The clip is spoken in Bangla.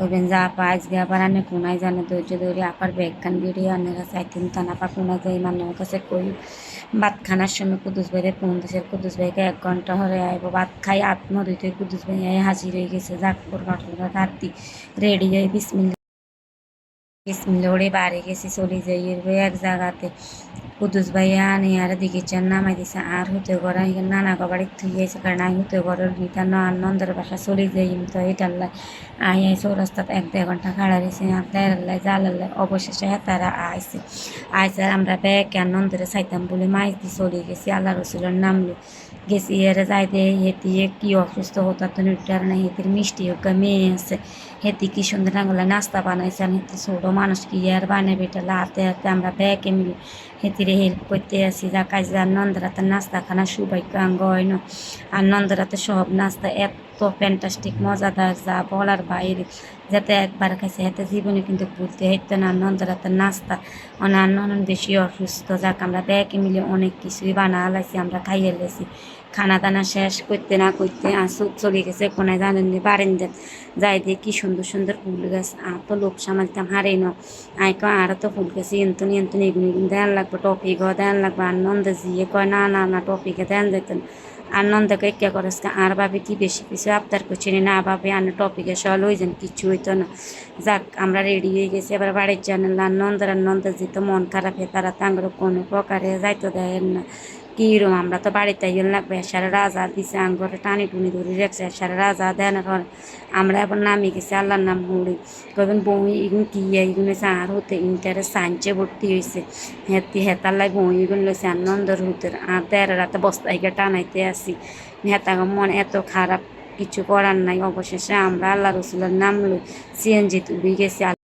কইবেন যা আপা আজকে আবার আনে কোনায় জানে ধৈর্য ধরে আপার ব্যাগখান ভিডিও আনেরা চাইতেন তা না আপা কোনায় যাই মানুষের কাছে কই ভাত খানার সময় কুদুস ভাইরে ফোন দিছে কুদুস ভাইকে 1 ঘন্টা হরে আইব ভাত খাই আত্মদিতে কুদুস ভাই হাজির হয়ে গেছে জাকপুর ঘটনা রাত্রি রেডি হয়ে বিসমিল্লা ওরে বাড়ি গেছি চলে যাই এক জায়গাতে কুদুস ভাইয়া আনি আর দিকে চান নামাই দিছে আর হতে ঘরে নানা বাড়ি থুই গেছে কারণ আমি হতে ঘরের গীতা নন্দের বাসা চলে যাই তো এটার লাই আই চৌরাস্তাত 1-2 ঘন্টা খাড়া রয়েছে আপনার জালাল্লাই অবশেষে তারা আইসে আমরা ব্যাগ নন্দরে চাইতাম বলে মাইজ দিয়ে চলে গেছি আল্লাহ রসুলের নামলো গেছি এরা যাইতে হেতি কি অসুস্থ হতো তো নিটার না হেতির মিষ্টি হোক মেয়ে আছে হেতি কি সুন্দর আঙুলা নাস্তা বানাইছেন হেতি ছোট মানুষ কি আর বানাবে বেটালা হাতে হাতে আমরা ব্যাগে মিলে হেতিরে হেল্প করতে আসি যা কাজ আর নন্দরাতে নাস্তা খানা সুবাইক আঙ্গ হয় না আর নন্দরাতে সব নাস্তা এত ফ্যান্টাস্টিক মজাদার যা বলার বাইরে যাতে একবার খাইছে হাতে জীবনে কিন্তু ভুলতে হইতো না নন্দরাতে নাস্তা অন্যান্য বেশি অসুস্থ যাক আমরা ব্যাগে মিলে অনেক কিছুই বানা লাইছি আমরা খাইয়ে লেছি খানা দানা শেষ করতে না করতে আসুক চলে গেছে কোনায় জানেন বারেন্দাত যাই দিয়ে কি সুন্দর সুন্দর ফুল গাছ আর তো লোক সামালতাম হারে ন আইক আর তো ফুল গাছ এন্তনি এগুন দেন লাগবে টপিক দেন লাগবে আনন্দ জিয়ে কয় না না না টপিকে দেন যেতেন আনন্দকে কে করে আর ভাবে কি বেশি কিছু আবদার করছি না ভাবে আনে টপিকে সল হয়ে যান কিছু হইতো না যাক আমরা রেডি হয়ে গেছি এবার বাড়ির জানেন আনন্দ যেত মন খারাপ হয়ে তারা তাঙ্গর কোনো প্রকারে যাইতো দেয় না কিরম আমরা তো বাড়িতে ইয়ে লাগবে সারা রাজা দিছে আঙ্গরে টানি টুনি ধরে রাখছে সারা রাজা দেন আমরা এবার নামে গেছি আল্লাহর নাম মুড়ি কবেন বই এগুন কি এগুলো আর হতে ইন্টারে সাইন্সে ভর্তি হয়েছে হেতাল্লাই বই এগুলো লইছে আনন্দর হতে আর 13 রাতে বস্তাইকে টানাইতে আসি হেতাগো মন এত খারাপ কিছু করার নাই অবশেষে আমরা আল্লাহ রসুলের নাম লই সিএনজি তুলে গেছি।